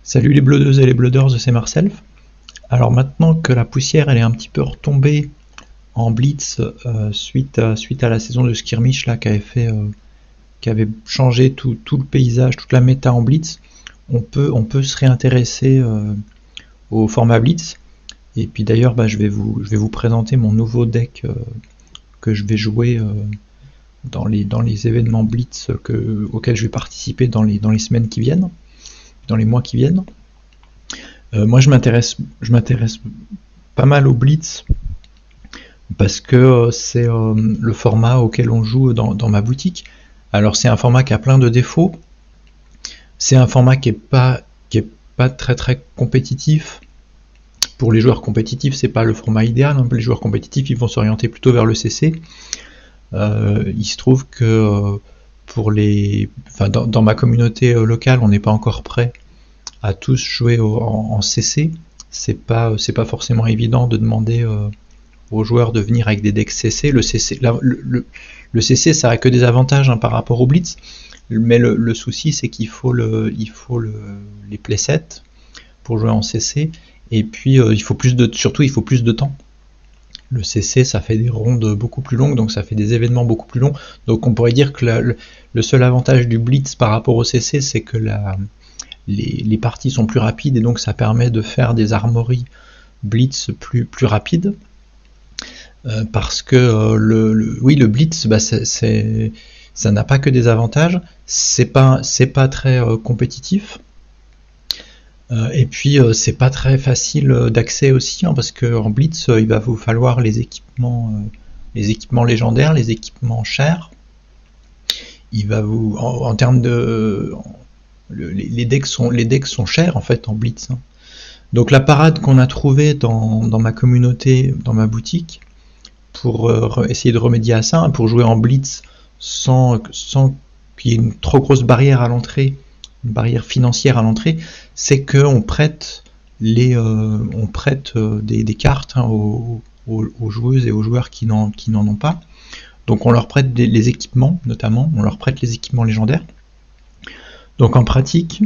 Salut les bleudeuses et les bleudeurs, c'est Marcel. Alors maintenant que la poussière elle est un petit peu retombée en blitz suite à la saison de skirmish là qui avait changé tout le paysage, toute la méta en blitz, on peut se réintéresser au format blitz. Et puis d'ailleurs je vais vous présenter mon nouveau deck que je vais jouer dans les événements blitz auxquels je vais participer dans les semaines qui viennent, dans les mois qui viennent. Moi je m'intéresse pas mal au blitz parce que c'est le format auquel on joue dans ma boutique. Alors c'est un format qui a plein de défauts, c'est un format qui est pas très compétitif. Pour les joueurs compétitifs, c'est pas le format idéal, hein. Les joueurs compétitifs ils vont s'orienter plutôt vers le CC. Il se trouve que dans ma communauté locale, on n'est pas encore prêt à tous jouer en CC. C'est pas forcément évident de demander aux joueurs de venir avec des decks CC. Le CC, ça a que des avantages par rapport au Blitz, mais le souci c'est qu'il faut les playsets pour jouer en CC, et puis surtout il faut plus de temps. Le CC ça fait des rondes beaucoup plus longues, donc ça fait des événements beaucoup plus longs. Donc on pourrait dire que le seul avantage du Blitz par rapport au CC, c'est que les parties sont plus rapides, et donc ça permet de faire des armories blitz plus rapides, parce que le blitz ça n'a pas que des avantages, c'est pas très compétitif, et puis c'est pas très facile d'accès aussi, parce que en blitz il va vous falloir les équipements légendaires, les équipements chers. Il va vous en termes de les decks sont chers en fait en blitz, hein. Donc la parade qu'on a trouvée dans ma communauté, dans ma boutique, pour essayer de remédier à ça, pour jouer en blitz sans qu'il y ait une trop grosse barrière à l'entrée, une barrière financière à l'entrée, c'est qu'on prête des cartes, hein, aux joueuses et aux joueurs qui n'en ont pas. Donc on leur prête les équipements, notamment, on leur prête les équipements légendaires. Donc en pratique,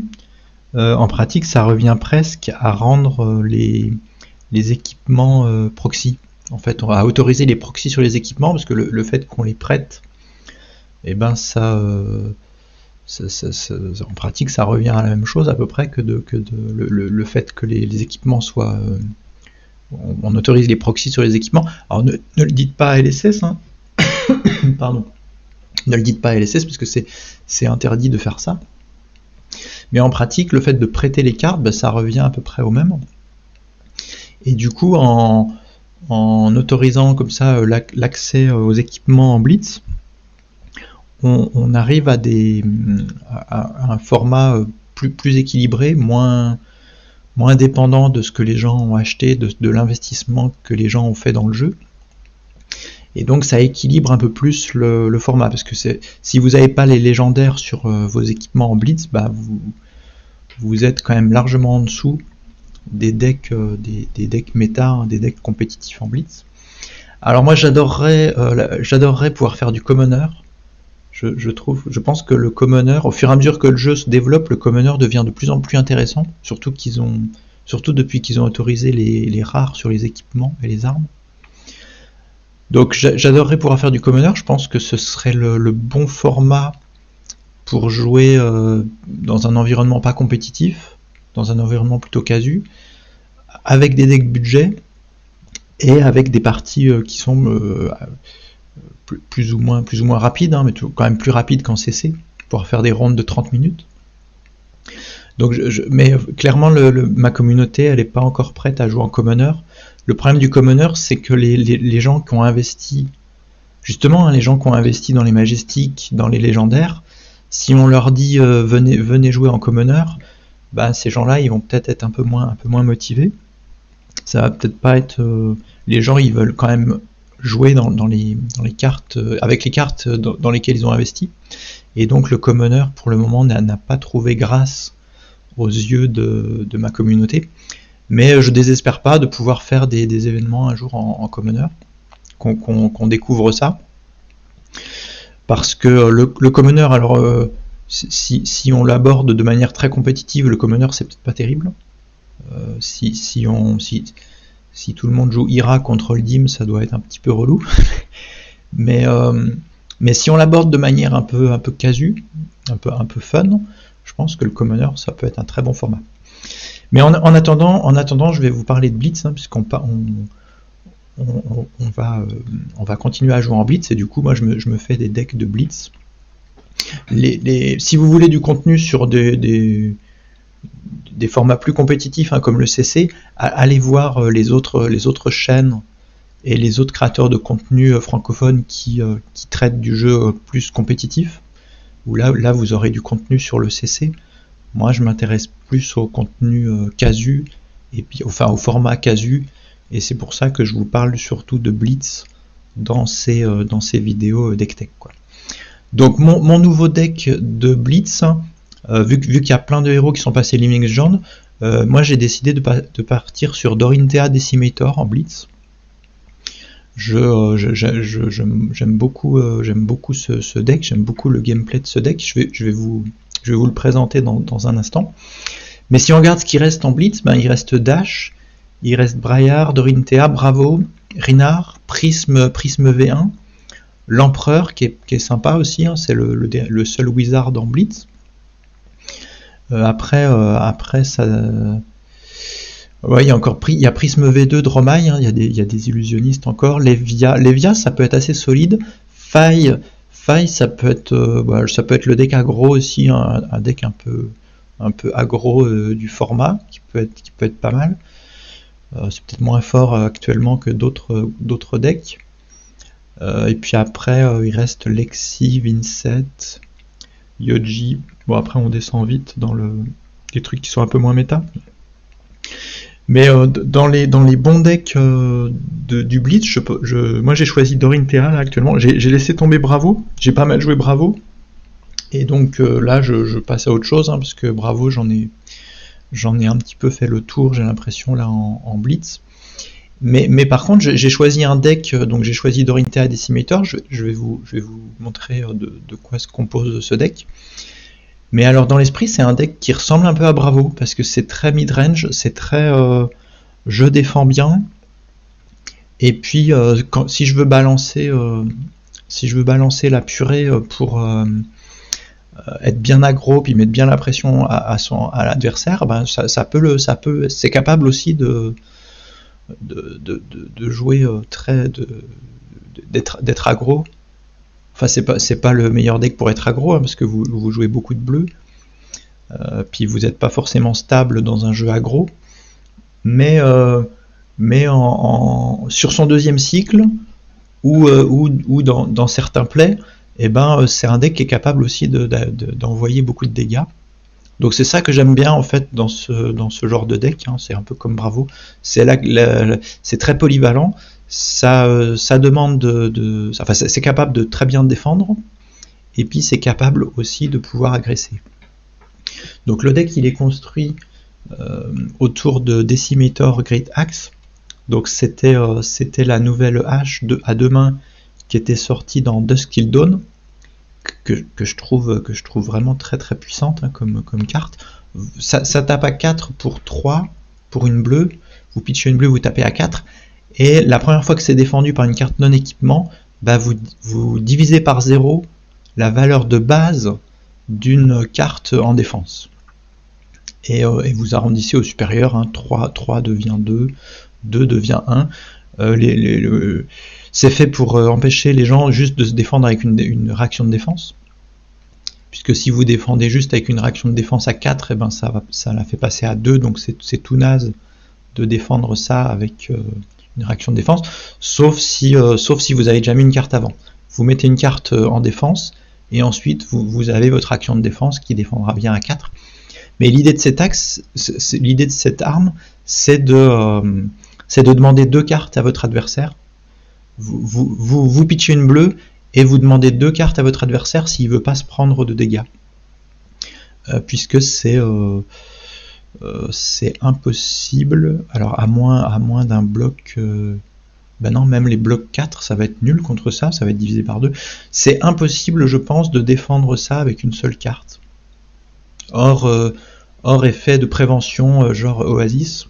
ça revient presque à rendre les équipements proxy. En fait, on va autoriser les proxys sur les équipements, parce que le fait qu'on les prête, en pratique, ça revient à la même chose à peu près que le fait que les équipements soient... on autorise les proxys sur les équipements. Alors ne le dites pas à LSS, hein. Pardon. Ne le dites pas à LSS, parce que c'est interdit de faire ça. Mais en pratique, le fait de prêter les cartes, ça revient à peu près au même. Et du coup, en autorisant comme ça l'accès aux équipements en blitz, on arrive à un format plus équilibré, moins dépendant de ce que les gens ont acheté, de l'investissement que les gens ont fait dans le jeu. Et donc ça équilibre un peu plus le format, parce que si vous n'avez pas les légendaires sur vos équipements en blitz, vous êtes quand même largement en dessous des decks méta, hein, des decks compétitifs en blitz. Alors moi j'adorerais pouvoir faire du commoner. Je pense que le commoner, au fur et à mesure que le jeu se développe, le commoner devient de plus en plus intéressant, surtout depuis qu'ils ont autorisé les rares sur les équipements et les armes. Donc j'adorerais pouvoir faire du commoner. Je pense que ce serait le bon format pour jouer dans un environnement pas compétitif, dans un environnement plutôt casu, avec des decks budget et avec des parties qui sont plus ou moins rapides, hein, mais quand même plus rapides qu'en CC, pour faire des rondes de 30 minutes. Donc mais clairement ma communauté elle n'est pas encore prête à jouer en commoner. Le problème du commoner, c'est que les gens qui ont investi, justement, hein, les gens qui ont investi dans les majestiques, dans les légendaires, si on leur dit venez jouer en commoner, ces gens-là ils vont peut-être être un peu moins motivés. Ça va peut-être pas être... les gens ils veulent quand même jouer dans les cartes, avec les cartes dans lesquelles ils ont investi. Et donc le commoner pour le moment n'a pas trouvé grâce aux yeux de ma communauté. Mais je désespère pas de pouvoir faire des événements un jour en commoner, qu'on découvre ça. Parce que le commoner, alors si on l'aborde de manière très compétitive, le commoner c'est peut-être pas terrible. Si tout le monde joue Ira contre le Dim, ça doit être un petit peu relou. mais si on l'aborde de manière un peu casu, un peu fun, je pense que le commoner ça peut être un très bon format. Mais en attendant, je vais vous parler de Blitz, puisqu'on va continuer à jouer en Blitz, et du coup moi je me fais des decks de Blitz. Si vous voulez du contenu sur des formats plus compétitifs, comme le CC, allez voir les autres chaînes et les autres créateurs de contenu francophones qui traitent du jeu plus compétitif, où là vous aurez du contenu sur le CC. Moi je m'intéresse plus au contenu casu, et puis au format casu, et c'est pour ça que je vous parle surtout de Blitz dans ces vidéos deck tech, quoi. Donc mon nouveau deck de Blitz, vu qu'il y a plein de héros qui sont passés Living Legend, moi j'ai décidé de partir sur Dorinthea Decimator en Blitz. J'aime beaucoup ce deck, j'aime beaucoup le gameplay de ce deck. Je vais vous le présenter dans un instant. Mais si on regarde ce qui reste en Blitz, il reste Dash, il reste Braillard, Dorinthea, Bravo, Rinard, Prisme V1, l'Empereur qui est sympa aussi, c'est le seul wizard en Blitz. Après ça, ouais, il y a Prisme V2 Dromaille, il y a des illusionnistes encore. Lévia ça peut être assez solide. Faille ça peut être le deck aggro aussi, un deck un peu aggro du format qui peut être pas mal. C'est peut-être moins fort actuellement que d'autres decks. Et puis après il reste Lexi, Vincent, Yoji. Bon, après on descend vite dans les trucs qui sont un peu moins méta. Mais dans les bons decks du Blitz, moi j'ai choisi Dorinthea là actuellement. J'ai laissé tomber Bravo, j'ai pas mal joué Bravo, et donc là je passe à autre chose, parce que Bravo j'en ai un petit peu fait le tour, j'ai l'impression là en Blitz. Mais par contre j'ai choisi un deck, donc j'ai choisi Dorinthea Decimator. Je vais vous montrer de quoi se compose ce deck. Mais alors dans l'esprit c'est un deck qui ressemble un peu à Bravo, parce que c'est très mid-range, c'est très je défends bien, et puis si je veux balancer la purée pour être bien aggro, puis mettre bien la pression à l'adversaire, c'est capable aussi de jouer d'être aggro. Enfin, c'est pas le meilleur deck pour être aggro, parce que vous jouez beaucoup de bleu, puis vous n'êtes pas forcément stable dans un jeu aggro, mais sur son deuxième cycle ou dans certains plays, c'est un deck qui est capable aussi d'envoyer beaucoup de dégâts. Donc c'est ça que j'aime bien en fait dans ce genre de deck, c'est un peu comme Bravo, c'est très polyvalent. Ça demande c'est capable de très bien défendre, et puis c'est capable aussi de pouvoir agresser. Donc le deck il est construit autour de Decimator Great Axe. Donc c'était la nouvelle hache à deux mains qui était sortie dans Dusk Till Dawn, que je trouve vraiment très très puissante comme carte. Ça tape à 4 pour 3 pour une bleue, vous pitchez une bleue, vous tapez à 4. Et la première fois que c'est défendu par une carte non équipement, vous divisez par 0 la valeur de base d'une carte en défense. Et vous arrondissez au supérieur, 3 devient 2, 2 devient 1. C'est fait pour empêcher les gens juste de se défendre avec une réaction de défense. Puisque si vous défendez juste avec une réaction de défense à 4, ça la fait passer à 2, donc c'est tout naze de défendre ça avec une réaction de défense, sauf si vous avez déjà mis une carte avant. Vous mettez une carte en défense, et ensuite vous avez votre action de défense qui défendra bien à 4. Mais l'idée de cette arme, c'est de demander 2 cartes à votre adversaire. Vous pitchez une bleue, et vous demandez 2 cartes à votre adversaire s'il ne veut pas se prendre de dégâts. Puisque c'est impossible, alors à moins d'un bloc, non, même les blocs 4 ça va être nul contre ça va être divisé par 2, c'est impossible je pense de défendre ça avec une seule carte. hors effet de prévention genre Oasis,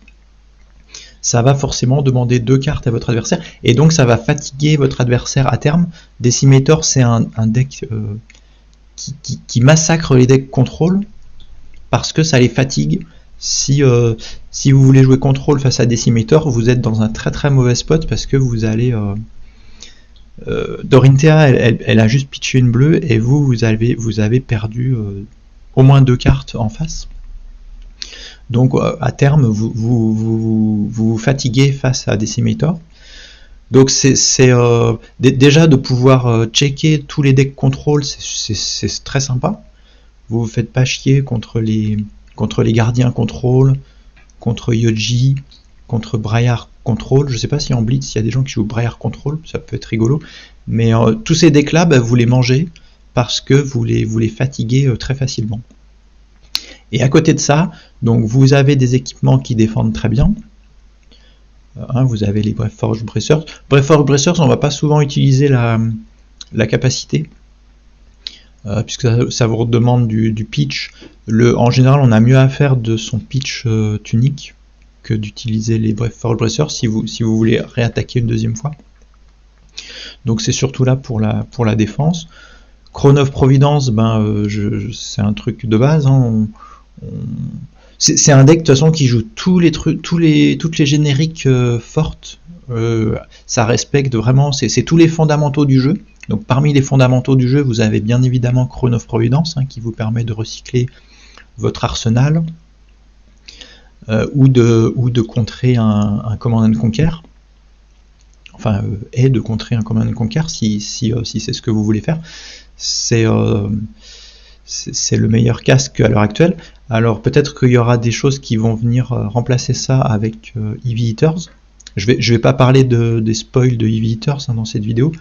ça va forcément demander 2 cartes à votre adversaire, et donc ça va fatiguer votre adversaire à terme. Decimator, c'est un deck qui massacre les decks contrôle, parce que ça les fatigue. Si vous voulez jouer contrôle face à Decimator, vous êtes dans un très très mauvais spot, parce que vous allez... Dorinthea, elle a juste pitché une bleue, et vous avez perdu au moins 2 cartes en face. Donc à terme, vous fatiguez face à Decimator. Donc c'est déjà de pouvoir checker tous les decks contrôle, c'est très sympa. Vous vous faites pas chier contre les gardiens contrôle, contre Yoji, contre Briar contrôle. Je sais pas si en Blitz il y a des gens qui jouent Briar contrôle, ça peut être rigolo. Mais tous ces decks là, vous les mangez parce que vous les fatiguez très facilement. Et à côté de ça, donc vous avez des équipements qui défendent très bien. Vous avez les Breathforge Bracers. Breathforge Bracers, on va pas souvent utiliser la capacité, puisque ça vous demande du pitch. En général, on a mieux à faire de son pitch tunique que d'utiliser les Breathforge Bracers si vous voulez réattaquer une deuxième fois. Donc c'est surtout là pour la défense. Crown of Providence, c'est un truc de base. C'est un deck de toute façon qui joue toutes les génériques fortes. Ça respecte vraiment, c'est tous les fondamentaux du jeu. Donc parmi les fondamentaux du jeu, vous avez bien évidemment Crown of Providence, qui vous permet de recycler votre arsenal, ou de contrer un Command & Conquer. Enfin, et de contrer un Command & Conquer si c'est ce que vous voulez faire. C'est le meilleur casque à l'heure actuelle. Alors peut-être qu'il y aura des choses qui vont venir remplacer ça avec Heavy Hitters. Je vais pas parler des spoils de Heavy Hitters dans cette vidéo,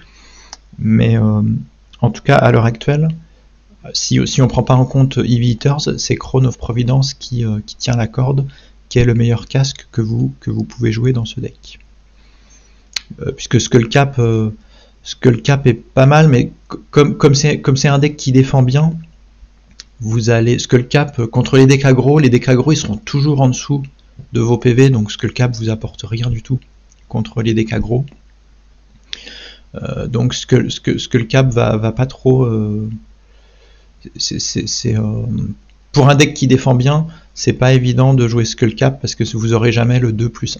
mais en tout cas à l'heure actuelle, si on prend pas en compte Heavy Hitters, c'est Crown of Providence qui tient la corde, qui est le meilleur casque que vous pouvez jouer dans ce deck. Puisque Skullcap est pas mal, mais comme c'est un deck qui défend bien, vous allez Skullcap contre les decks aggro ils seront toujours en dessous de vos PV, donc Skullcap vous apporte rien du tout contre les decks aggro. Donc Skullcap va pas trop. Pour un deck qui défend bien, c'est pas évident de jouer Skullcap parce que vous aurez jamais le 2+1.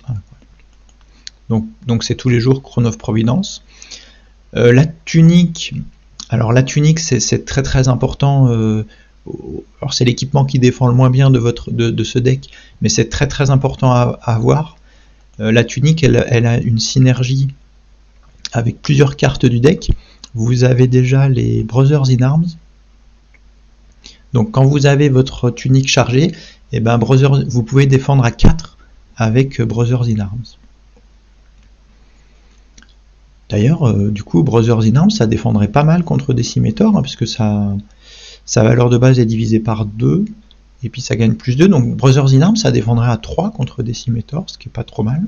Donc c'est tous les jours Crown of Providence. La tunique, alors la tunique c'est très très important. Alors c'est l'équipement qui défend le moins bien de ce deck, mais c'est très très important à avoir. La tunique, elle a une synergie avec plusieurs cartes du deck. Vous avez déjà les Brothers in Arms. Donc quand vous avez votre tunique chargée, vous pouvez défendre à 4 avec Brothers in Arms. D'ailleurs, du coup, Brothers in Arms, ça défendrait pas mal contre Decimator, puisque sa valeur de base est divisée par 2, et puis ça gagne plus 2, donc Brothers in Arms, ça défendrait à 3 contre Decimator, ce qui est pas trop mal.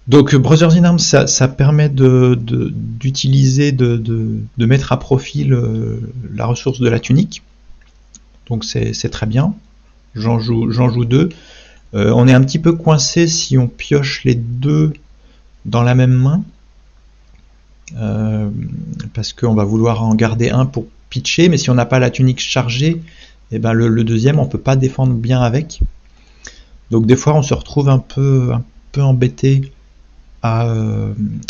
Donc Brothers in Arms, ça permet d'utiliser, de mettre à profit la ressource de la tunique, donc c'est très bien. J'en joue 2. On est un petit peu coincé si on pioche les 2 dans la même main, parce qu'on va vouloir en garder un pour pitcher, mais si on n'a pas la tunique chargée, le deuxième on peut pas défendre bien avec. Donc des fois on se retrouve un peu embêté à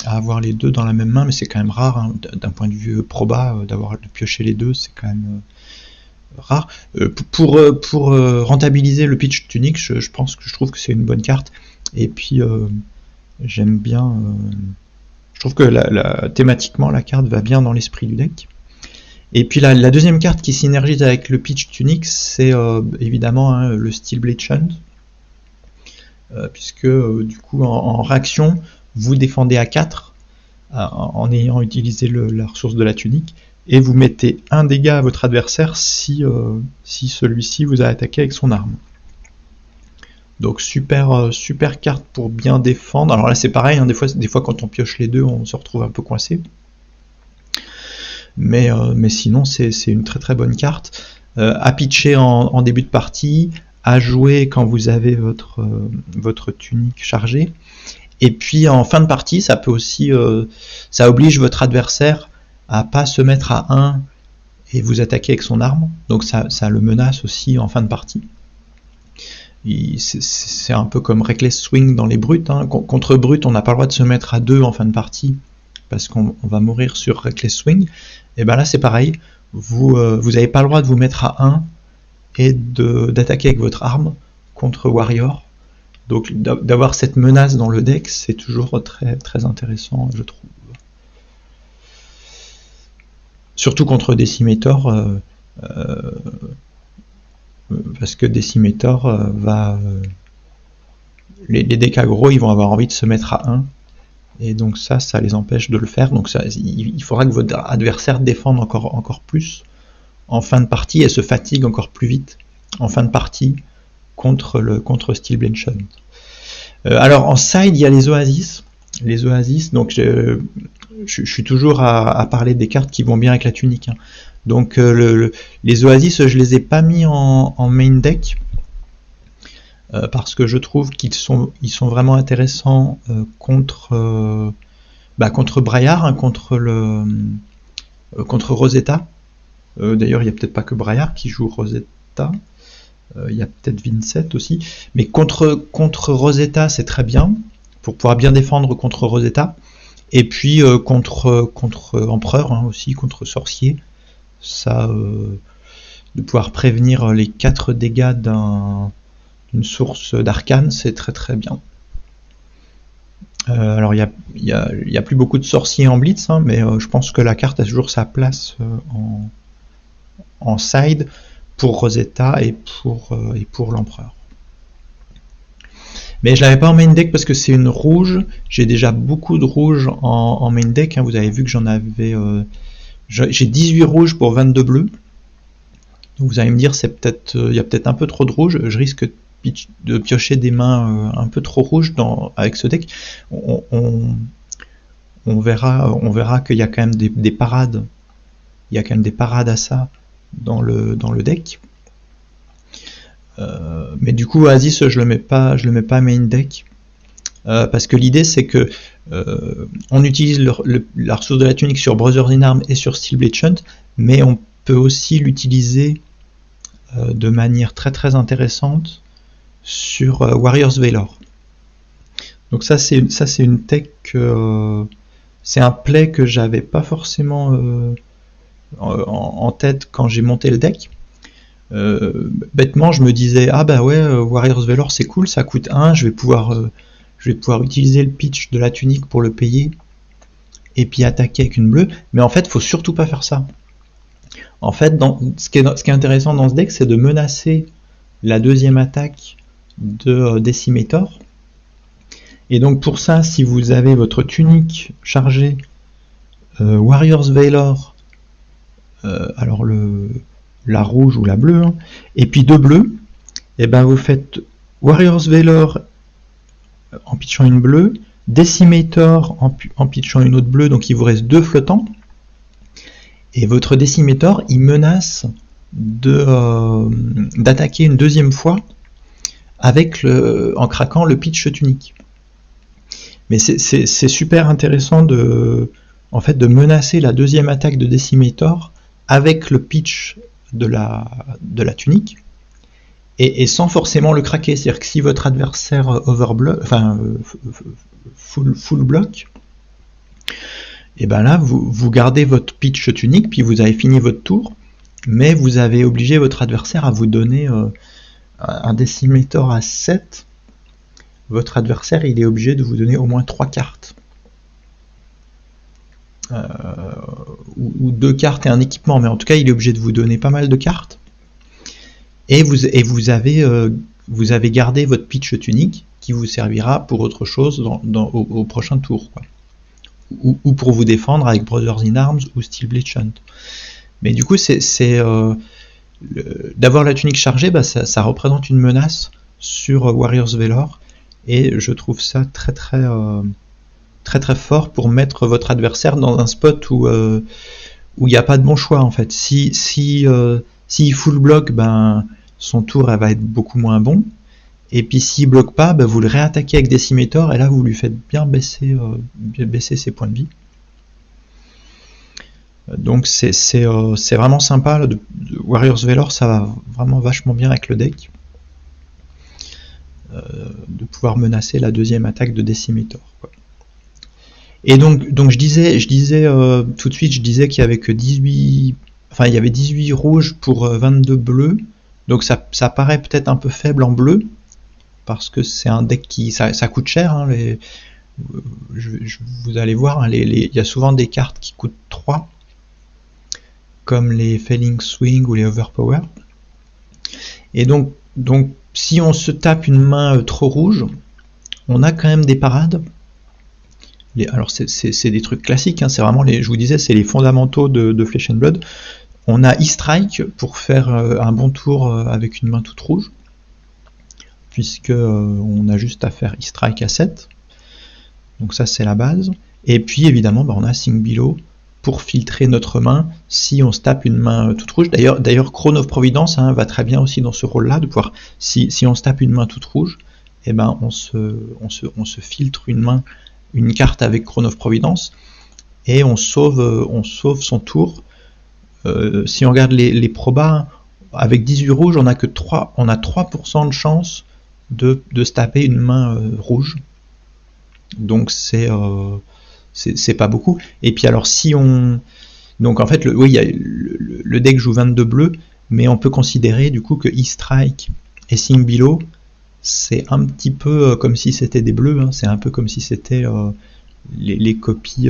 avoir les 2 dans la même main, mais c'est quand même rare, d'un point de vue proba, de piocher les 2, c'est quand même rare. Pour rentabiliser le pitch tunique, je trouve que c'est une bonne carte, et puis j'aime bien, je trouve que thématiquement la carte va bien dans l'esprit du deck. Et puis la deuxième carte qui synergise avec le pitch tunique, c'est évidemment le Steel Blade Shunt, puisque du coup en réaction vous défendez à 4 en ayant utilisé la ressource de la tunique, et vous mettez un dégât à votre adversaire si celui-ci vous a attaqué avec son arme. Donc super carte pour bien défendre. Alors là c'est pareil, des fois quand on pioche les 2 on se retrouve un peu coincé. mais sinon c'est une très très bonne carte à pitcher en début de partie, à jouer quand vous avez votre tunique chargée, et puis en fin de partie ça peut aussi ça oblige votre adversaire à pas se mettre à 1 et vous attaquer avec son arme, donc ça le menace aussi en fin de partie. C'est un peu comme Reckless Swing dans les brutes, hein. Contre brut on n'a pas le droit de se mettre à 2 en fin de partie parce qu'on va mourir sur Reckless Swing, et ben là c'est pareil, vous n'avez pas le droit de vous mettre à 1 et d'attaquer avec votre arme contre Warrior, donc d'avoir cette menace dans le deck c'est toujours très, très intéressant je trouve. Surtout contre Decimator, parce que Decimator les decks aggro ils vont avoir envie de se mettre à 1 et donc ça les empêche de le faire, donc il faudra que votre adversaire défende encore plus en fin de partie et se fatigue encore plus vite en fin de partie contre Steel Blanchard. Alors en side il y a les Oasis, donc je suis toujours à parler des cartes qui vont bien avec la tunique, hein. Donc les Oasis je les ai pas mis en main deck parce que je trouve qu'ils sont vraiment intéressants contre Braillard, hein, contre Rosetta. D'ailleurs il n'y a peut-être pas que Braillard qui joue Rosetta, il y a peut-être Vincent aussi, mais contre Rosetta c'est très bien pour pouvoir bien défendre contre Rosetta, et puis contre Empereur, hein, aussi contre Sorcier, ça de pouvoir prévenir les 4 dégâts d'une source d'arcane, c'est très très bien. Alors il y a plus beaucoup de sorciers en blitz, hein, mais je pense que la carte a toujours sa place en side pour Rosetta et pour l'Empereur. Mais je l'avais pas en main deck parce que c'est une rouge, j'ai déjà beaucoup de rouge en main deck, hein. Vous avez vu que j'en avais j'ai 18 rouges pour 22 bleus. Donc vous allez me dire il y a peut-être un peu trop de rouge, je risque de piocher des mains un peu trop rouges avec ce deck. On verra qu'il y a quand même des parades. Il y a quand même des parades à ça dans le deck. Mais du coup Oasis je le mets pas main deck. Parce que l'idée c'est que on utilise la ressource de la tunique sur Brothers in Arms et sur Steel Blade Shunt, mais on peut aussi l'utiliser de manière très très intéressante sur Warriors Valor. Donc ça c'est une tech, c'est un play que j'avais pas forcément en tête quand j'ai monté le deck. Bêtement je me disais ah bah ouais, Warriors Valor c'est cool, ça coûte 1, je vais pouvoir utiliser le pitch de la tunique pour le payer et puis attaquer avec une bleue, mais en fait faut surtout pas faire ça. En fait ce qui est intéressant dans ce deck c'est de menacer la deuxième attaque de Decimator, et donc pour ça si vous avez votre tunique chargée Warriors Valor, alors la rouge ou la bleue, hein, et puis 2 bleus, et ben vous faites Warriors Valor en pitchant une bleue, Decimator en pitchant une autre bleue, donc il vous reste 2 flottants, et votre Decimator il menace d'attaquer une deuxième fois en craquant le pitch tunique. Mais c'est super intéressant de menacer la deuxième attaque de Decimator avec le pitch de la tunique, et sans forcément le craquer. C'est-à-dire que si votre adversaire full block, et ben là vous gardez votre pitch tunique, puis vous avez fini votre tour, mais vous avez obligé votre adversaire à vous donner un Decimator à 7. Votre adversaire il est obligé de vous donner au moins 3 cartes. Ou 2 cartes et un équipement, mais en tout cas il est obligé de vous donner pas mal de cartes, et vous avez gardé votre pitch tunique qui vous servira pour autre chose au prochain tour, quoi. Ou pour vous défendre avec Brothers in Arms ou Steel Blade Shunt. Mais du coup d'avoir la tunique chargée, ça représente une menace sur Warriors Valor, et je trouve ça très très très très fort pour mettre votre adversaire dans un spot où où il n'y a pas de bon choix en fait. S'il full block, ben son tour elle va être beaucoup moins bon. Et puis s'il bloque pas, ben, vous le réattaquez avec Decimator et là vous lui faites bien baisser ses points de vie. Donc c'est vraiment sympa là, Warriors Valor, ça va vraiment vachement bien avec le deck. De pouvoir menacer la deuxième attaque de Decimator, quoi. Et donc je disais tout de suite, je disais qu'il y avait que 18, enfin il y avait 18 rouges pour 22 bleus, donc ça paraît peut-être un peu faible en bleu, parce que c'est un deck qui ça coûte cher, hein, vous allez voir, hein, il y a souvent des cartes qui coûtent 3, comme les Failing Swing ou les Overpower. Et donc si on se tape une main trop rouge, on a quand même des parades. Alors c'est des trucs classiques, hein, c'est vraiment je vous disais, c'est les fondamentaux de Flesh and Blood. On a E-Strike pour faire un bon tour avec une main toute rouge, puisque on a juste à faire E-Strike à 7. Donc ça c'est la base. Et puis évidemment on a Sing Below pour filtrer notre main si on se tape une main toute rouge. D'ailleurs Crown of Providence, hein, va très bien aussi dans ce rôle-là, de pouvoir, si on se tape une main toute rouge, et ben on se filtre une carte avec Crown of Providence et on sauve son tour. Si on regarde les probas, avec 18 rouges, on a 3% de chance de se taper une main rouge. Donc c'est pas beaucoup. Et puis alors donc en fait le deck joue 22 bleus, mais on peut considérer du coup que E-Strike et Sing Below, c'est un petit peu comme si c'était des bleus, hein. C'est un peu comme si c'était les copies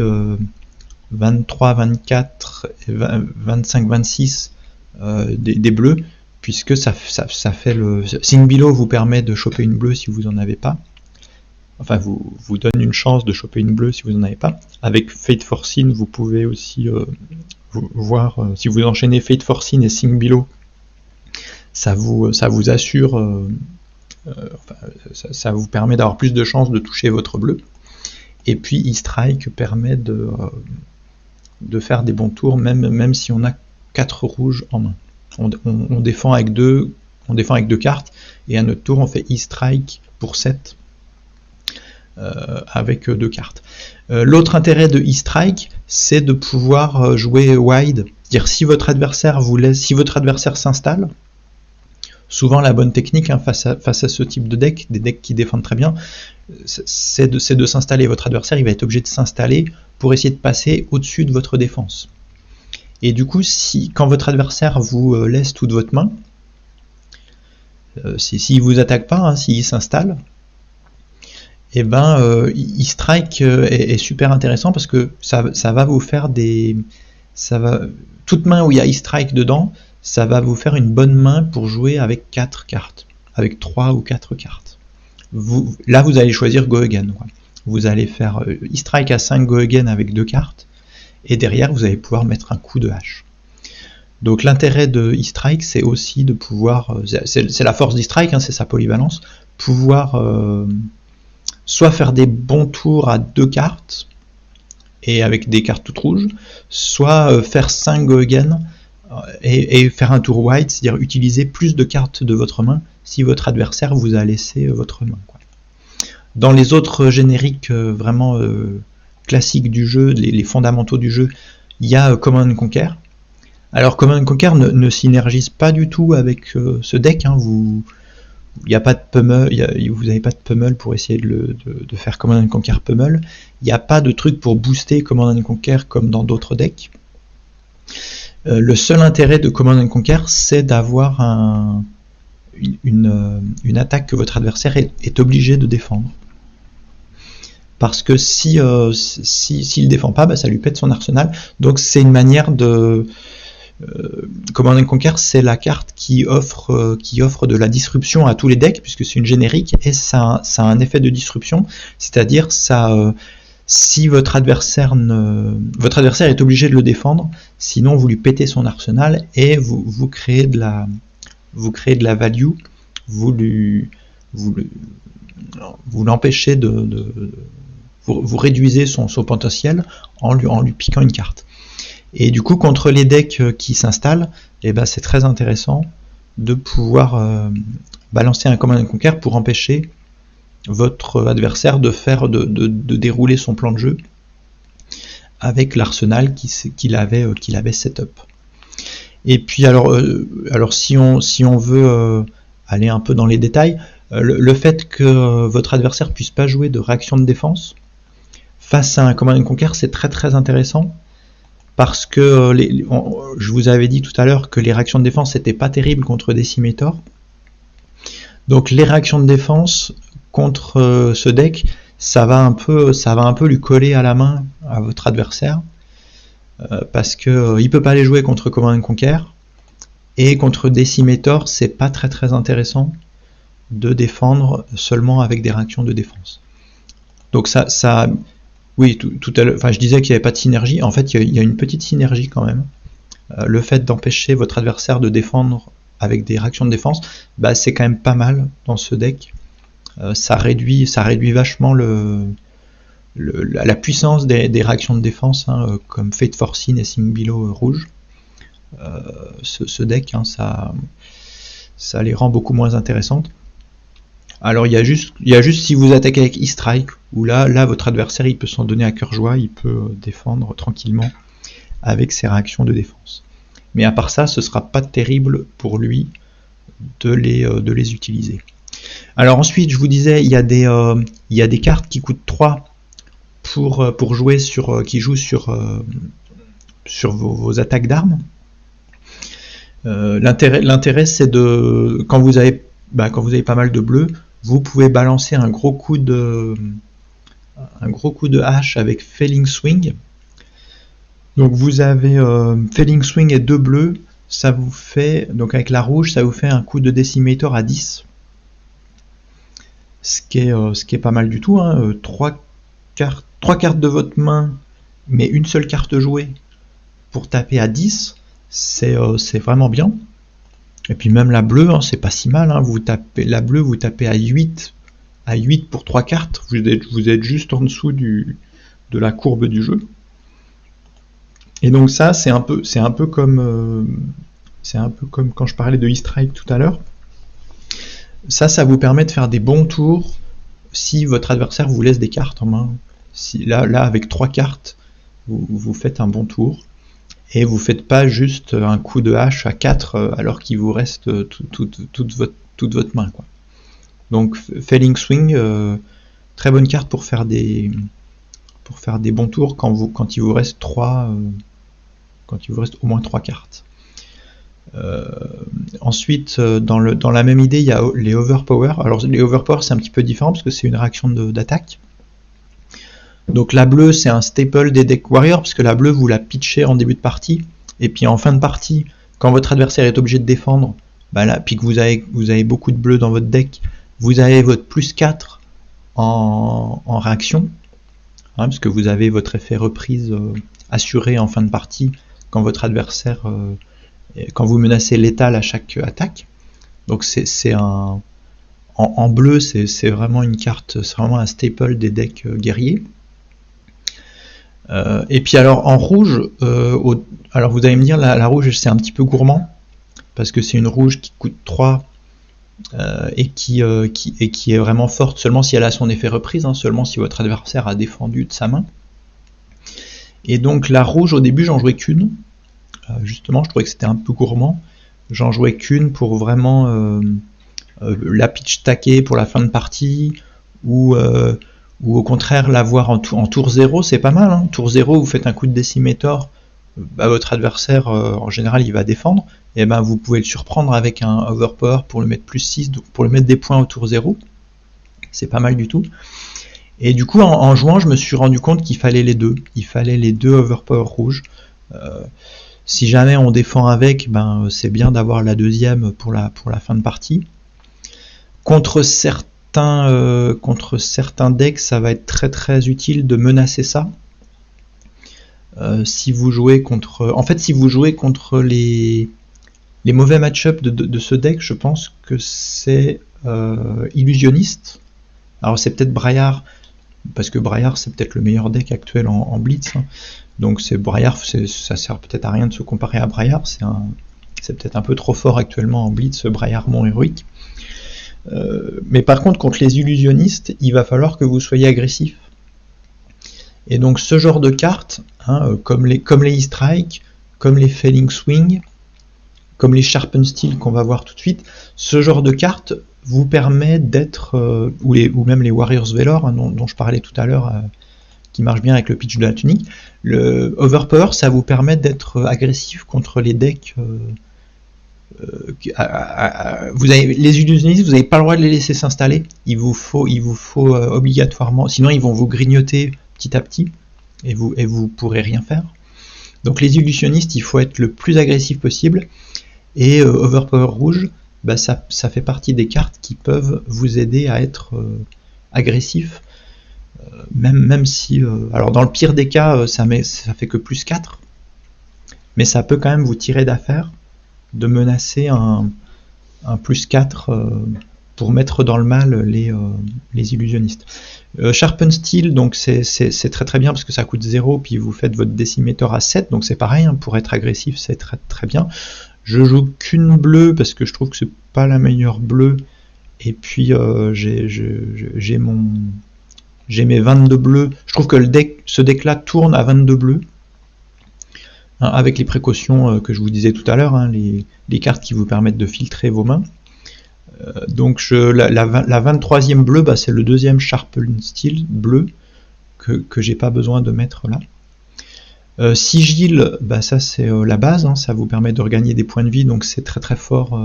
23, 24, 25, 26 des bleus, puisque ça fait le Sing Below vous permet de choper une bleue si vous en avez pas. Enfin, vous donne une chance de choper une bleue si vous n'en avez pas. Avec Fate Forcing, vous pouvez aussi voir, si vous enchaînez Fate Forcing et Sing Below, ça vous assure, ça vous permet d'avoir plus de chances de toucher votre bleu. Et puis E-Strike permet de faire des bons tours, même si on a 4 rouges en main. On défend avec 2 cartes, et à notre tour on fait E-Strike pour 7. Avec 2 cartes. L'autre intérêt de E-Strike, c'est de pouvoir jouer wide, c'est-à-dire si votre adversaire s'installe, souvent la bonne technique, hein, face à ce type de deck, des decks qui défendent très bien, c'est de s'installer. Votre adversaire il va être obligé de s'installer pour essayer de passer au-dessus de votre défense. Et du coup, quand votre adversaire vous laisse toute votre main, s'il vous attaque pas, hein, s'il s'installe, et ben E-Strike est super intéressant, parce que ça va vous faire toute main où il y a E-Strike dedans, ça va vous faire une bonne main pour jouer avec 4 cartes, avec 3 ou 4 cartes. Là vous allez choisir Go Again, quoi. Vous allez faire E-Strike à 5 Go Again avec 2 cartes, et derrière vous allez pouvoir mettre un coup de hache. Donc l'intérêt de E-Strike, c'est aussi de pouvoir, c'est la force d'E-Strike, hein, c'est sa polyvalence, pouvoir soit faire des bons tours à 2 cartes, et avec des cartes toutes rouges, soit faire 5 Go Again, et faire un tour white, c'est-à-dire utiliser plus de cartes de votre main si votre adversaire vous a laissé votre main, quoi. Dans les autres génériques vraiment classiques du jeu, les fondamentaux du jeu, il y a Command & Conquer. Alors Command & Conquer ne synergise pas du tout avec ce deck, hein. Il n'y a pas de pummel, vous n'avez pas de pummel pour essayer de faire Command & Conquer pummel. Il n'y a pas de truc pour booster Command & Conquer comme dans d'autres decks. Le seul intérêt de Command & Conquer, c'est d'avoir une attaque que votre adversaire est obligé de défendre. Parce que s'il ne défend pas, ça lui pète son arsenal. Donc c'est une manière de... Command & Conquer, c'est la carte qui offre de la disruption à tous les decks, puisque c'est une générique, et ça a un effet de disruption, c'est-à-dire si votre adversaire est obligé de le défendre, sinon vous lui pétez son arsenal et vous créez de la value, vous l'empêchez vous réduisez son potentiel en lui piquant une carte. Et du coup, contre les decks qui s'installent, eh ben, c'est très intéressant de pouvoir balancer un Command & Conquer pour empêcher votre adversaire de dérouler son plan de jeu avec l'arsenal qu'il avait setup. Et puis alors si on veut aller un peu dans les détails, le fait que votre adversaire puisse pas jouer de réaction de défense face à un Command & Conquer, c'est très très intéressant parce que je vous avais dit tout à l'heure que les réactions de défense n'étaient pas terribles contre Decimator. Donc les réactions de défense contre ce deck, ça va un peu lui coller à la main à votre adversaire parce que il peut pas les jouer contre Command & Conquer, et contre Decimator, c'est pas très très intéressant de défendre seulement avec des réactions de défense. Donc ça oui, tout à l'heure, enfin je disais qu'il n'y avait pas de synergie. En fait, il y a une petite synergie quand même. Le fait d'empêcher votre adversaire de défendre avec des réactions de défense, bah, c'est quand même pas mal dans ce deck. Ça réduit vachement la puissance des réactions de défense, hein, comme Fate Forcing et Sing Below rouge. Ce deck, hein, ça les rend beaucoup moins intéressantes. Alors il y a juste si vous attaquez avec E-Strike, où là votre adversaire il peut s'en donner à cœur joie, il peut défendre tranquillement avec ses réactions de défense. Mais à part ça, ce sera pas terrible pour lui de les utiliser. Alors ensuite, je vous disais, il y a des cartes qui coûtent 3 pour jouer qui jouent sur vos attaques d'armes. L'intérêt c'est de quand vous avez pas mal de bleus, vous pouvez balancer un gros coup de hache avec Felling Swing. Donc vous avez Felling Swing et 2 bleus, ça vous fait, donc avec la rouge, ça vous fait un coup de Decimator à 10. Ce qui est pas mal du tout, hein. 3 cartes de votre main, mais une seule carte jouée pour taper à 10, c'est vraiment bien. Et puis même la bleue, hein, c'est pas si mal, hein. Vous tapez à 8 pour 3 cartes, vous êtes juste en dessous de la courbe du jeu. Et donc ça, c'est un peu comme quand je parlais de E-Strike tout à l'heure. Ça vous permet de faire des bons tours si votre adversaire vous laisse des cartes en main. Là avec 3 cartes, vous faites un bon tour. Et vous faites pas juste un coup de hache à 4 alors qu'il vous reste toute votre main, quoi. Donc Felling Swing, très bonne carte pour faire des bons tours quand il vous reste au moins 3 cartes. Ensuite, dans la même idée, il y a les Overpower. Alors les Overpower, c'est un petit peu différent parce que c'est une réaction d'attaque. Donc la bleue, c'est un staple des decks warriors, parce que la bleue, vous la pitchez en début de partie, et puis en fin de partie, quand votre adversaire est obligé de défendre, bah là, puis que vous avez beaucoup de bleu dans votre deck, vous avez votre plus 4 en réaction, hein, parce que vous avez votre effet reprise assuré en fin de partie quand votre adversaire, quand vous menacez létal à chaque attaque. Donc en bleu, c'est vraiment une carte, c'est vraiment un staple des decks guerriers. Et puis alors en rouge, alors vous allez me dire la rouge c'est un petit peu gourmand parce que c'est une rouge qui coûte 3 et qui est vraiment forte seulement si elle a son effet reprise, hein, seulement si votre adversaire a défendu de sa main. Et donc la rouge au début j'en jouais qu'une, justement je trouvais que c'était un peu gourmand, j'en jouais qu'une pour vraiment la pitch taquer pour la fin de partie, ou au contraire l'avoir en tour 0, c'est pas mal, hein. Tour 0, vous faites un coup de Decimator, votre adversaire en général il va défendre, et ben vous pouvez le surprendre avec un Overpower pour le mettre plus 6, donc pour le mettre des points au tour 0, c'est pas mal du tout. Et du coup en jouant je me suis rendu compte qu'il fallait les deux, Overpower rouges. Si jamais on défend avec, ben c'est bien d'avoir la deuxième pour la fin de partie. Contre certains decks, ça va être très très utile de menacer ça. Si vous jouez contre les mauvais match-up de ce deck, je pense que c'est Illusionniste. Alors c'est peut-être Braillard, parce que Braillard c'est peut-être le meilleur deck actuel en Blitz, hein. Donc c'est Braillard, ça sert peut-être à rien de se comparer à Braillard, c'est peut-être un peu trop fort actuellement en blitz, Braillard mon héroïque. Mais par contre, contre les illusionnistes, il va falloir que vous soyez agressif. Et donc ce genre de cartes, comme les E-Strike, comme les Failing Swing, comme les Sharpen Steel qu'on va voir tout de suite, ce genre de cartes vous permet d'être, ou même les Warriors Velour, dont je parlais tout à l'heure, qui marche bien avec le pitch de la tunique. Le Overpower, ça vous permet d'être agressif contre les decks. Les illusionnistes, vous n'avez pas le droit de les laisser s'installer. Il vous faut obligatoirement, sinon ils vont vous grignoter petit à petit et vous pourrez rien faire. Donc les illusionnistes, il faut être le plus agressif possible. Et Overpower rouge, ça fait partie des cartes qui peuvent vous aider à être agressif. Même si, alors dans le pire des cas, ça fait que plus 4, mais ça peut quand même vous tirer d'affaire de menacer un plus 4 pour mettre dans le mal les illusionnistes. Sharpen Steel, donc c'est très très bien parce que ça coûte 0, puis vous faites votre déciméteur à 7, donc c'est pareil, pour être agressif c'est très très bien. Je joue qu'une bleue parce que je trouve que c'est pas la meilleure bleue, et puis j'ai mes 22 bleus. Je trouve que ce deck là tourne à 22 bleus, avec les précautions que je vous disais tout à l'heure, les cartes qui vous permettent de filtrer vos mains. Donc la 23e bleue, c'est le deuxième Sharpen Steel bleu que j'ai pas besoin de mettre là. Sigil, ça c'est la base, ça vous permet de regagner des points de vie, donc c'est très très fort.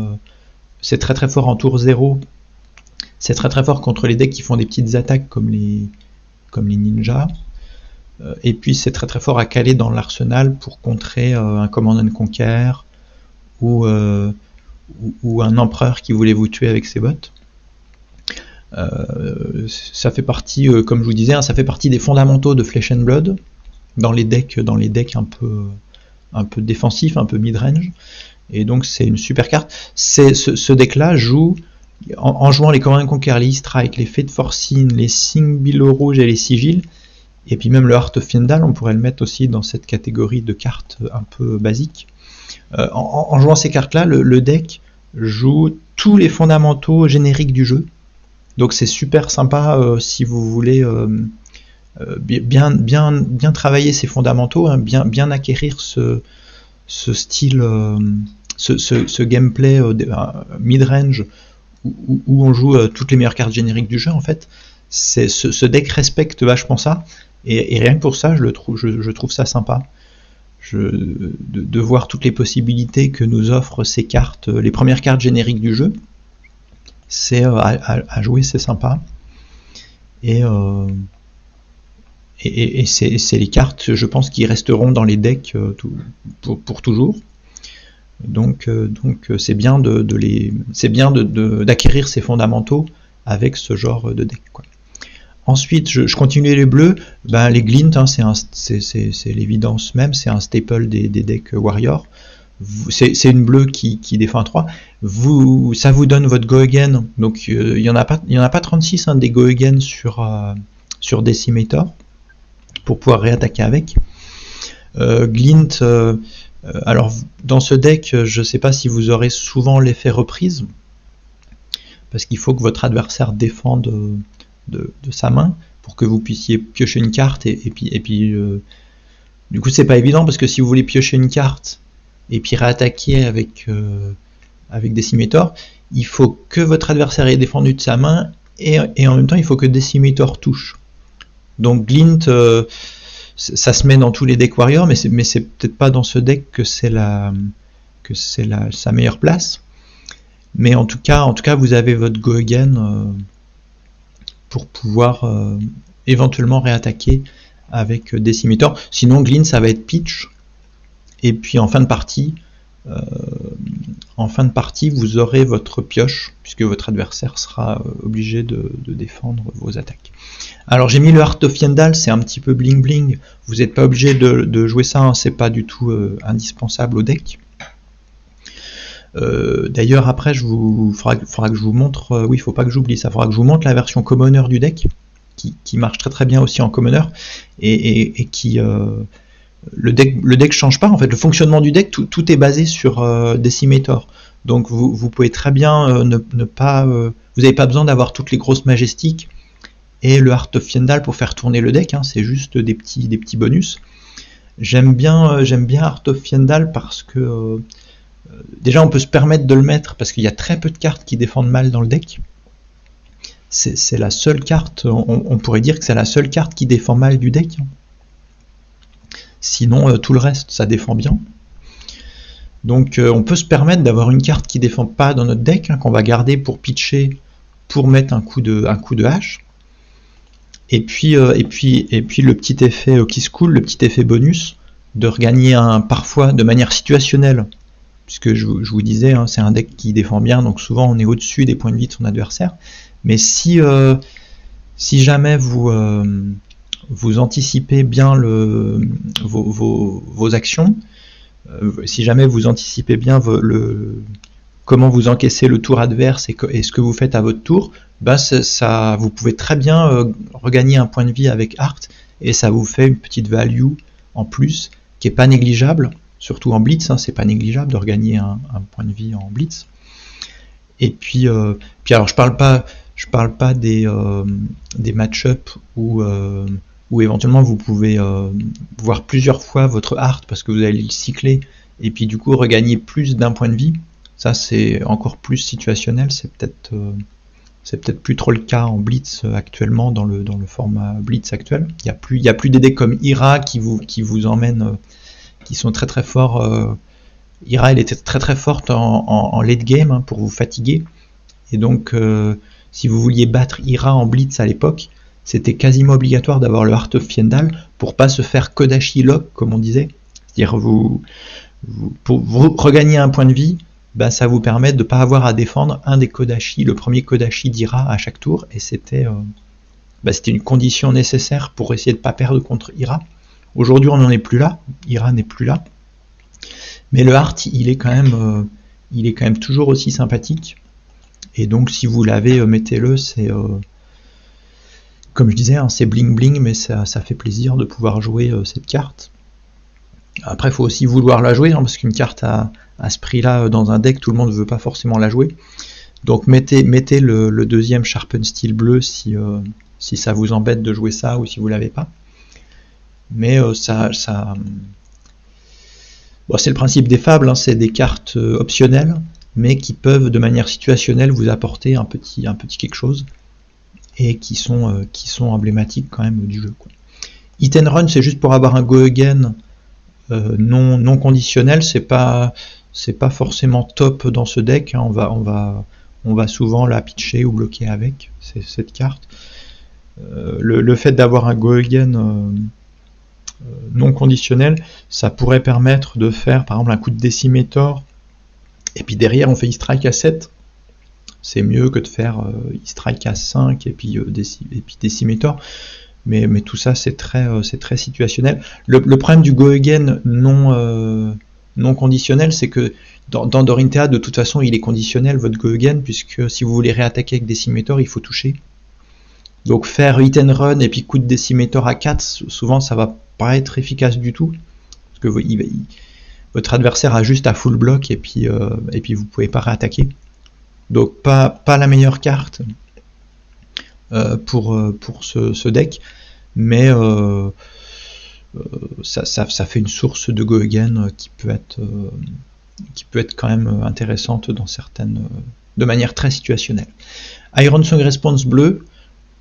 C'est très très fort en tour 0. C'est très très fort contre les decks qui font des petites attaques comme les ninjas. Et puis c'est très très fort à caler dans l'arsenal pour contrer un Command and Conquer ou un empereur qui voulait vous tuer avec ses bottes. Ça fait partie, comme je vous disais, ça fait partie des fondamentaux de Flesh and Blood dans les decks un peu défensifs, un peu mid-range. Et donc c'est une super carte. Ce deck-là joue en jouant les Command & Conquer, les E-Strike, les Fate Forcing, les Sing Below rouge et les Sigils, et puis même le Heart of Fyendal, on pourrait le mettre aussi dans cette catégorie de cartes un peu basiques. En jouant ces cartes-là, le deck joue tous les fondamentaux génériques du jeu. Donc c'est super sympa si vous voulez bien travailler ces fondamentaux, bien acquérir ce style, ce gameplay mid-range où on joue toutes les meilleures cartes génériques du jeu. En fait, ce deck respecte vachement ça, et rien que pour ça, je trouve ça sympa. De voir toutes les possibilités que nous offrent ces cartes, les premières cartes génériques du jeu, c'est à jouer, c'est sympa. Et c'est les cartes, je pense, qui resteront dans les decks pour toujours. Donc c'est bien d'acquérir ces fondamentaux avec ce genre de deck, quoi. Ensuite, je continue les bleus. Les Glint, c'est l'évidence même, c'est un staple des decks Warrior. C'est une bleue qui défend à 3. Ça vous donne votre Go Again. Donc il y en a pas 36 des Go Again sur Decimator pour pouvoir réattaquer avec. Glint, alors dans ce deck, je ne sais pas si vous aurez souvent l'effet reprise, parce qu'il faut que votre adversaire défende de sa main pour que vous puissiez piocher une carte, et puis du coup c'est pas évident, parce que si vous voulez piocher une carte et puis réattaquer avec Decimator, il faut que votre adversaire ait défendu de sa main, et en même temps il faut que Decimator touche. Donc Glint, ça se met dans tous les decks Warrior, mais c'est peut-être pas dans ce deck que c'est sa meilleure place. Mais en tout cas vous avez votre Go Again pour pouvoir éventuellement réattaquer avec Decimator. Sinon Glint, ça va être pitch, et puis en fin de partie vous aurez votre pioche, puisque votre adversaire sera obligé de défendre vos attaques. Alors j'ai mis le Heart of Fyendal, c'est un petit peu bling bling, vous n'êtes pas obligé de jouer ça, c'est pas du tout indispensable au deck. D'ailleurs après faudra que je vous montre, oui, il faut pas que j'oublie ça, faudra que je vous montre la version commoner du deck, qui marche très très bien aussi en commoner, et qui le deck change pas, en fait, le fonctionnement du deck, tout est basé sur Decimator. Donc vous pouvez très bien ne pas... vous n'avez pas besoin d'avoir toutes les grosses majestiques et le Heart of Fyendal pour faire tourner le deck, hein, c'est juste des petits bonus. J'aime bien Heart of Fyendal parce que déjà on peut se permettre de le mettre parce qu'il y a très peu de cartes qui défendent mal dans le deck. C'est la seule carte, on pourrait dire que c'est la seule carte qui défend mal du deck. Sinon tout le reste ça défend bien. Donc on peut se permettre d'avoir une carte qui défend pas dans notre deck, hein, qu'on va garder pour pitcher, pour mettre un coup de hache. Et puis le petit effet qui se coule, le petit effet bonus, de regagner parfois de manière situationnelle, puisque je vous disais, hein, c'est un deck qui défend bien, donc souvent on est au-dessus des points de vie de son adversaire. Mais si jamais vous anticipez bien vos actions, si jamais vous anticipez bien comment vous encaissez le tour adverse et ce que vous faites à votre tour, vous pouvez très bien regagner un point de vie avec Art, et ça vous fait une petite value en plus qui est pas négligeable, surtout en blitz, hein, c'est pas négligeable de regagner un point de vie en blitz. Et puis alors je parle pas des match-up où éventuellement vous pouvez voir plusieurs fois votre Art parce que vous allez le cycler et puis du coup regagner plus d'un point de vie. Ça c'est encore plus situationnel, c'est peut-être plus trop le cas en blitz actuellement, dans le format blitz actuel. Il y a plus des decks comme Ira qui vous emmènent, qui sont très très forts. Ira elle était très très forte en late game, hein, pour vous fatiguer, et donc si vous vouliez battre Ira en blitz à l'époque, c'était quasiment obligatoire d'avoir le Heart of Fyendal pour pas se faire Kodachi lock, comme on disait. C'est-à-dire pour vous regagner un point de vie, ça vous permet de ne pas avoir à défendre un des Kodachi, le premier Kodachi d'Ira à chaque tour, et c'était une condition nécessaire pour essayer de ne pas perdre contre Ira. Aujourd'hui on n'en est plus là, Ira n'est plus là, mais le Heart il est quand même toujours aussi sympathique, et donc si vous l'avez, mettez-le, c'est comme je disais, hein, c'est bling bling, mais ça fait plaisir de pouvoir jouer cette carte. Après il faut aussi vouloir la jouer, hein, parce qu'une carte à ce prix-là dans un deck, tout le monde ne veut pas forcément la jouer. Donc mettez le deuxième Sharpen Steel bleu si ça vous embête de jouer ça, ou si vous l'avez pas. Mais c'est le principe des fables, hein, c'est des cartes optionnelles, mais qui peuvent de manière situationnelle vous apporter un petit quelque chose, et qui sont emblématiques quand même du jeu, quoi. Hit and Run, c'est juste pour avoir un go again non conditionnel, c'est pas forcément top dans ce deck, hein. On va souvent la pitcher ou bloquer avec cette carte. Le fait d'avoir un go again non conditionnel, ça pourrait permettre de faire par exemple un coup de Decimator, et puis derrière on fait E-Strike à 7. C'est mieux que de faire E-Strike à 5 et puis Decimator. Mais tout ça c'est très situationnel. Le problème du go again non conditionnel, c'est que dans Dorinthea, de toute façon il est conditionnel votre go again, puisque si vous voulez réattaquer avec Decimator, il faut toucher. Donc faire hit and run et puis coup de Decimator à 4, souvent ça va pas être efficace du tout, parce que votre adversaire a juste à full block, et puis vous pouvez pas réattaquer. Donc pas la meilleure carte pour ce deck, mais ça fait une source de go again qui peut être quand même intéressante de manière très situationnelle. Iron Song Response bleu,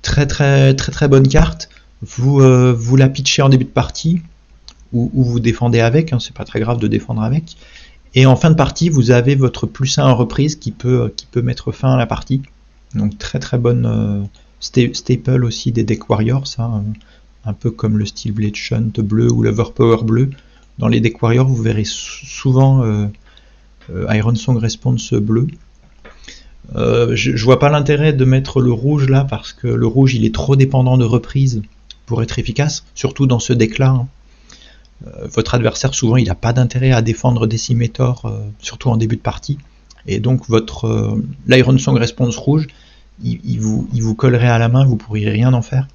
très bonne carte. Vous la pitchez en début de partie, ou vous défendez avec, hein, c'est pas très grave de défendre avec. Et en fin de partie, vous avez votre +1 en reprise qui peut mettre fin à la partie. Donc très bonne staple aussi des deck warriors, ça, un peu comme le Steel Blade Shunt bleu ou l'Overpower bleu. Dans les deck warriors, vous verrez souvent Iron Song Response bleu. Je vois pas l'intérêt de mettre le rouge là, parce que le rouge il est trop dépendant de reprise pour être efficace, surtout dans ce deck là, hein. Votre adversaire souvent il n'a pas d'intérêt à défendre Decimator, surtout en début de partie, et donc l'Iron Song Response rouge il vous collerait à la main, vous pourriez rien en faire,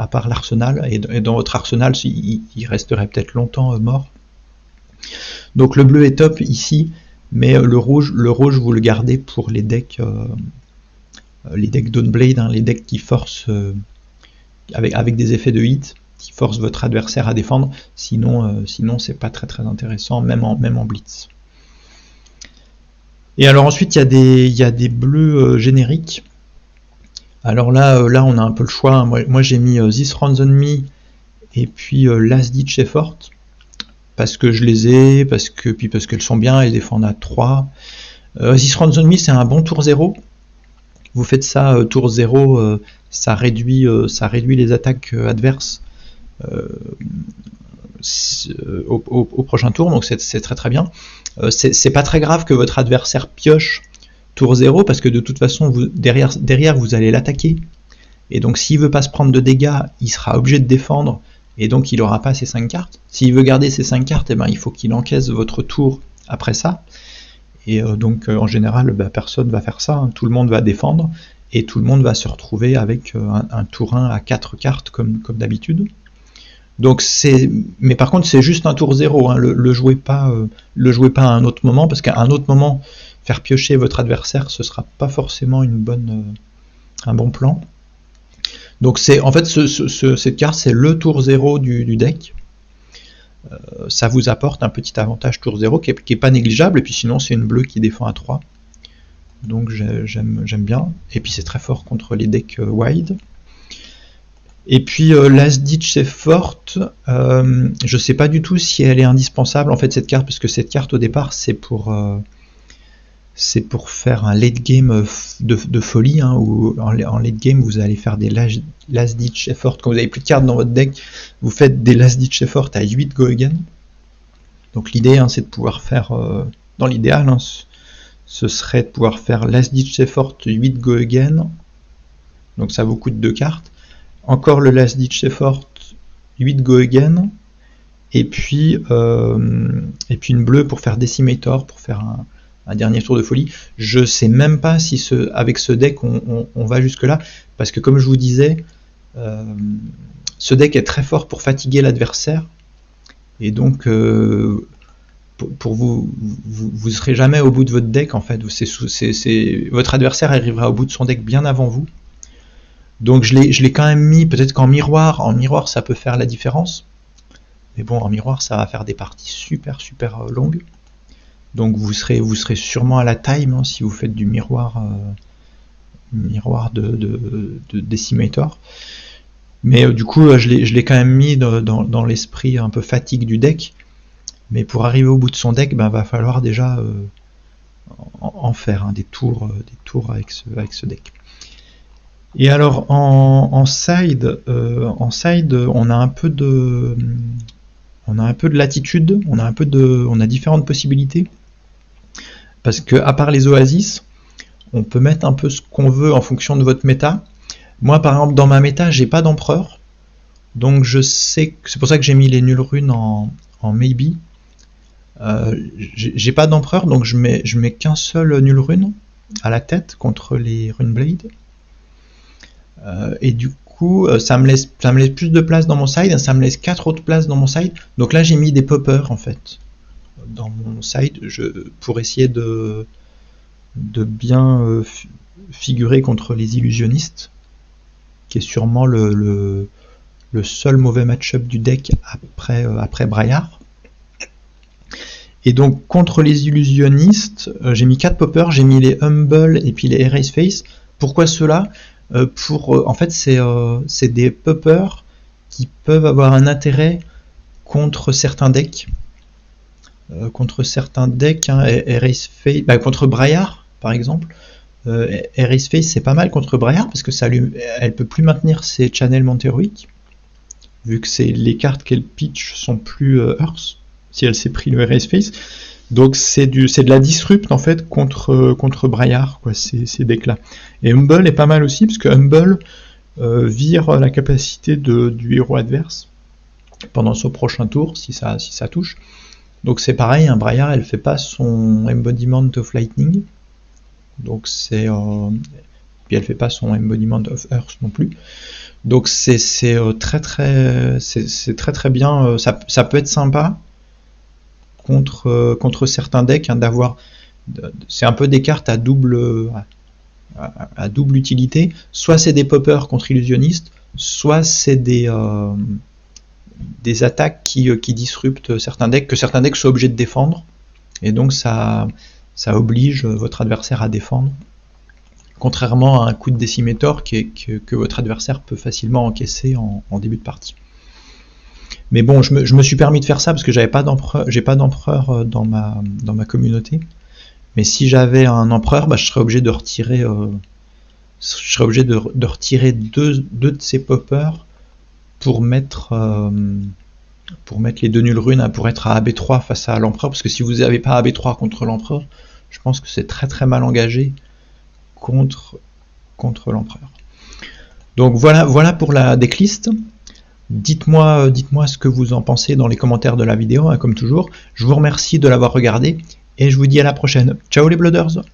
à part l'arsenal, et dans votre arsenal, il resterait peut-être longtemps mort. Donc le bleu est top ici, mais le rouge vous le gardez pour les decks Dawnblade, hein, les decks qui forcent avec des effets de hit, qui forcent votre adversaire à défendre, sinon c'est pas très très intéressant, même en blitz. Et alors ensuite il y a des bleus génériques. Alors là on a un peu le choix, hein. Moi j'ai mis This Runs on Me et puis Last Ditch Effort, parce que je les ai, parce qu'elles sont bien, elles défendent à 3. This Runs on Me, c'est un bon tour 0. Vous faites ça tour 0, ça réduit les attaques adverses au prochain tour, donc c'est très très bien. C'est pas très grave que votre adversaire pioche tour 0, parce que de toute façon derrière vous allez l'attaquer, et donc s'il veut pas se prendre de dégâts, il sera obligé de défendre, et donc il n'aura pas ses 5 cartes. S'il veut garder ses 5 cartes, il faut qu'il encaisse votre tour après ça. Et donc en général, personne va faire ça, hein. Tout le monde va défendre, et tout le monde va se retrouver avec un tour 1 à 4 cartes comme d'habitude. Donc mais par contre c'est juste un tour 0, hein. Le jouez pas à un autre moment, parce qu'à un autre moment, faire piocher votre adversaire, ce sera pas forcément un bon plan. Donc en fait cette carte, c'est le tour 0 du deck. Ça vous apporte un petit avantage tour 0 qui est pas négligeable, et puis sinon c'est une bleue qui défend à 3. Donc j'aime bien. Et puis c'est très fort contre les decks wide. Et puis Last Ditch Effort, je sais pas du tout si elle est indispensable en fait cette carte, parce que cette carte au départ c'est pour faire un late game de folie, hein, où en late game vous allez faire des Last Ditch Effort. Quand vous avez plus de cartes dans votre deck, vous faites des Last Ditch Effort à 8 go again. Donc l'idée, hein, c'est de pouvoir faire, dans l'idéal, hein, ce serait de pouvoir faire Last Ditch Effort 8 go again, donc ça vous coûte 2 cartes. Encore le Last Ditch Effort 8 go again, et puis une bleue pour faire Decimator, pour faire un dernier tour de folie. Je sais même pas si avec ce deck on va jusque là, parce que comme je vous disais, ce deck est très fort pour fatiguer l'adversaire, et donc pour vous serez jamais au bout de votre deck en fait. Votre adversaire arrivera au bout de son deck bien avant vous. Donc je l'ai quand même mis, peut-être qu'en miroir, ça peut faire la différence, mais bon, en miroir ça va faire des parties super longues. Donc vous serez sûrement à la time, hein, si vous faites du miroir de Decimator. Mais du coup je l'ai quand même mis dans l'esprit un peu fatigue du deck. Mais pour arriver au bout de son deck, va falloir déjà en faire, hein, des tours avec ce deck. Et alors en side, on a un peu de latitude, on a différentes possibilités, parce que à part les oasis, on peut mettre un peu ce qu'on veut en fonction de votre méta. Moi par exemple dans ma méta, j'ai pas d'empereur, donc je sais que c'est pour ça que j'ai mis les nulles runes en maybe. J'ai pas d'empereur, donc je mets qu'un seul nulle rune à la tête contre les Runeblade. Et du coup ça me laisse plus de place dans mon side, ça me laisse 4 autres places dans mon side. Donc là j'ai mis des poppers en fait dans mon side, pour essayer de bien figurer contre les illusionnistes, qui est sûrement le seul mauvais match-up du deck après Braillard. Et donc contre les illusionnistes, j'ai mis 4 poppers, j'ai mis les Humble et puis les Erase Face. Pourquoi cela ? En fait c'est des poppers qui peuvent avoir un intérêt contre certains decks. Hein, Erase Face, contre Braillard par exemple. Erase Face c'est pas mal contre Braillard, parce que elle peut plus maintenir ses channels Monteroic, vu que les cartes qu'elle pitch sont plus Earth, si elle s'est pris le Erase Face. Donc c'est de la disrupt en fait contre Braillard, quoi, ces decks là. Et Humble est pas mal aussi, parce que Humble vire la capacité du héros adverse pendant son prochain tour, si ça touche. Donc c'est pareil, un Braillard, elle fait pas son Embodiment of Lightning, donc puis elle fait pas son Embodiment of Earth non plus. Donc c'est très très bien, ça peut être sympa contre certains decks, hein, d'avoir, c'est un peu des cartes à double utilité, soit c'est des poppers contre illusionnistes, soit c'est des attaques qui disruptent certains decks, que certains decks soient obligés de défendre, et donc ça oblige votre adversaire à défendre, contrairement à un coup de Decimator que votre adversaire peut facilement encaisser en début de partie. Mais bon, je me suis permis de faire ça parce que j'ai pas d'empereur dans ma communauté. Mais si j'avais un empereur, je serais obligé de retirer, deux de ces poppers pour mettre les 2 nuls runes, pour être à AB3 face à l'empereur, parce que si vous n'avez pas AB3 contre l'empereur, je pense que c'est très très mal engagé contre l'empereur. Donc voilà pour la decklist. Dites-moi ce que vous en pensez dans les commentaires de la vidéo, hein, comme toujours. Je vous remercie de l'avoir regardé et je vous dis à la prochaine. Ciao les Blooders!